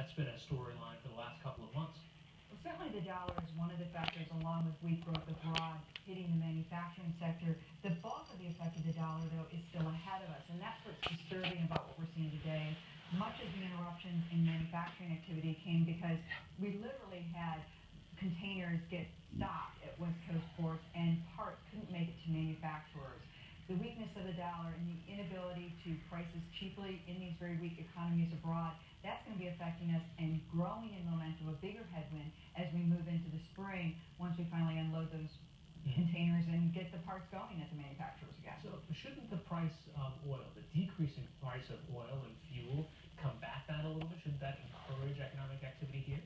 That's been a storyline for the last couple of months. Well, certainly the dollar is one of the factors, along with weak growth abroad hitting the manufacturing sector. The bulk of the effect of the dollar, though, is still ahead of us, and that's what's disturbing about what we're seeing today. Much of the interruptions in manufacturing activity came because we literally had containers get stopped at West Coast ports and parts couldn't make it to manufacturers. The weakness of the dollar and the inability to price this cheaply in these very weak economies abroad, that's going to be affecting us and growing in momentum, a bigger headwind as we move into the spring once we finally unload those containers and get the parts going at the manufacturers again. So shouldn't the price of oil, the decreasing price of oil and fuel, combat that a little bit? Shouldn't that encourage economic activity here?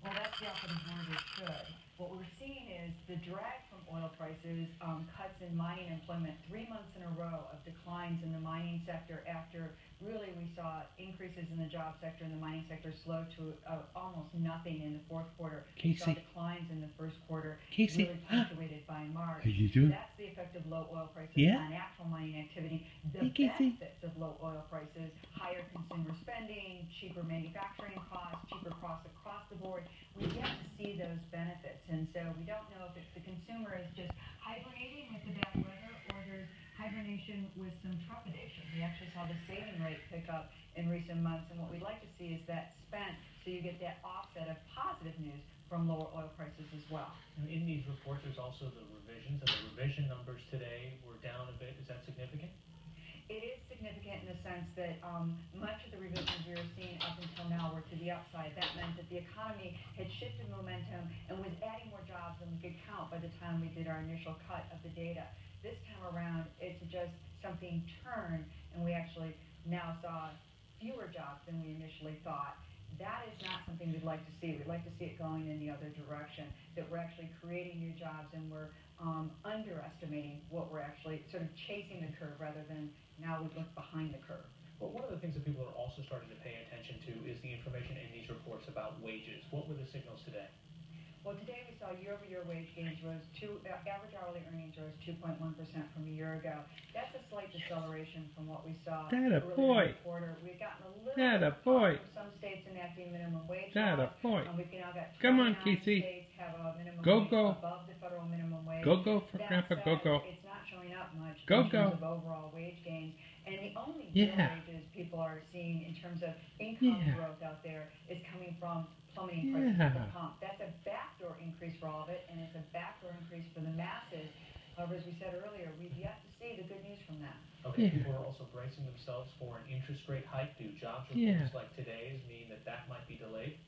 Well, that's the operative word, it should. What we're seeing is the drag from oil prices, cuts in mining employment, 3 months in a row of declines in the mining sector after really we saw increases in the job sector and the mining sector slow to almost nothing in the fourth quarter. We saw declines in the first quarter, really punctuated by March. How you doing? That's the effect of low oil prices Yeah? on actual mining activity. The benefits of low oil prices, higher consumer spending, cheaper manufacturing costs, cheaper costs across the board. We've yet to see those benefits, and so we don't know if it's the consumer is just hibernating with the bad weather or there's hibernation with some trepidation. We actually saw the saving rate pick up in recent months, and what we'd like to see is that spent so you get that offset of positive news from lower oil prices as well. In these reports, there's also the revisions, and the revision numbers today were down a bit. Is that significant? It is significant in the sense that much of the revisions we were seeing up until now were to the upside. That meant that the economy had shifted momentum and was adding more jobs than we could count by the time we did our initial cut of the data. This time around, it suggests something turned, and we actually now saw fewer jobs than we initially thought. That is not something we'd like to see. We'd like to see it going in the other direction, that we're actually creating new jobs and we're underestimating what we're actually sort of chasing the curve rather than now we look behind the curve. Well, one of the things that people are also starting to pay attention to is the information in these reports about wages. What were the signals today? Well, today we saw year-over-year wage gains average hourly earnings rose 2.1% from a year ago. That's a slight deceleration from what we saw earlier in the quarter. We've gotten a little bit from some states enacting minimum wage laws. We've now got 29 states have a minimum wage above the federal minimum wage. Go for Grandpa, go. It's not showing up much in terms of overall wage gains. And the only real wages people are seeing in terms of income growth out there is coming from plummeting prices at the pump. That's a backdoor increase for all of it, and it's a backdoor increase for the masses. However, as we said earlier, we've yet to see the good news from that. Okay, people are also bracing themselves for an interest rate hike. Do jobs reports like today's mean that that might be delayed?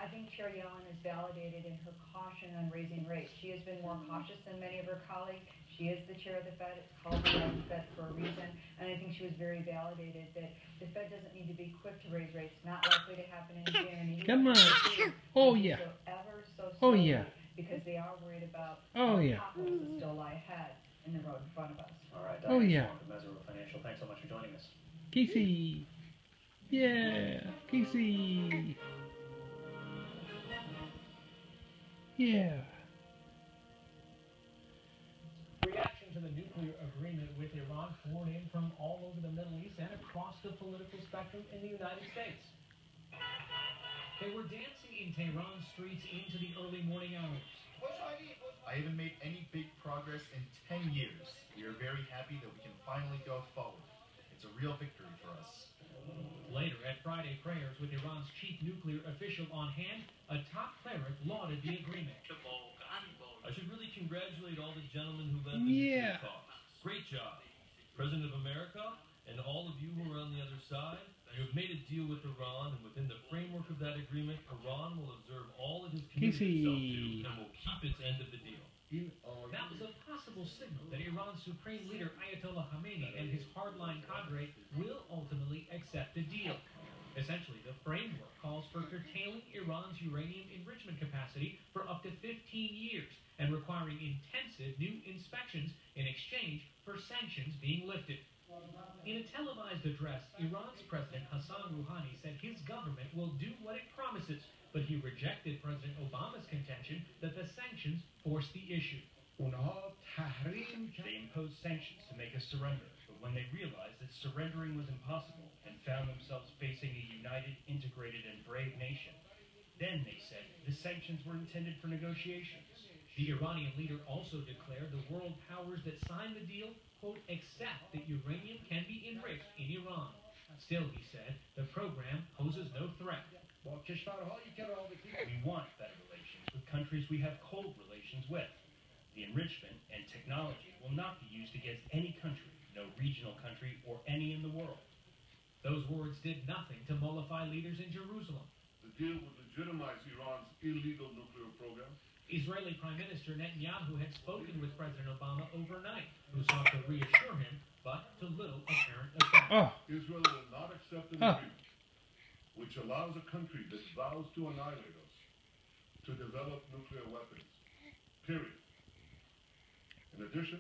I think Chair Yellen is validated in her caution on raising rates. She has been more cautious than many of her colleagues. She is the chair of the Fed. It's called the Fed for a reason. And I think she was very validated that the Fed doesn't need to be quick to raise rates. Not likely to happen in June. Come on. Ever so slowly because they are worried about apocalypse that still lie ahead in the road in front of us. All right. Diane Schwarm from Mesirow Financial. Thanks so much for joining us. Casey. Yeah. Casey. Yeah. Reaction to the nuclear agreement with Iran poured in from all over the Middle East and across the political spectrum in the United States. They were dancing in Tehran streets into the early morning hours. I haven't made any big progress in 10 years. We are very happy that we can finally go forward. It's a real victory for us. Later, at Friday prayers with Iran's chief nuclear official on hand, a top cleric lauded the agreement. I should really congratulate all the gentlemen who led the nuclear talks. Great job. President of America and all of you who are on the other side, you have made a deal with Iran, and within the framework of that agreement, Iran will observe all it has committed itself to and will keep its end of the deal. That was a possible signal that Iran's supreme leader Ayatollah Khamenei and his hardline cadre will ultimately accept the deal. Essentially, the framework calls for curtailing Iran's uranium enrichment capacity for up to 15 years and requiring intensive new inspections in exchange for sanctions being lifted. In a televised address, Iran's President Hassan Rouhani said his government will do what it promises, but he rejected President Obama's contention that the sanctions force the issue. They imposed sanctions to make us surrender, but when they realized that surrendering was impossible and found themselves facing a united, integrated, and brave nation. Then, they said, the sanctions were intended for negotiations. The Iranian leader also declared the world powers that signed the deal, quote, accept that uranium can be enriched in Iran. Still, he said, the program poses no threat. We want better relations with countries we have cold relations with. The enrichment and technology will not be used against any country, no regional country, or any in the world. Those words did nothing to mollify leaders in Jerusalem. The deal would legitimize Iran's illegal nuclear program. Israeli Prime Minister Netanyahu had spoken with President Obama overnight, who sought to reassure him, but to little apparent effect. Israel will not accept an agreement which allows a country that vows to annihilate us to develop nuclear weapons. Period. In addition,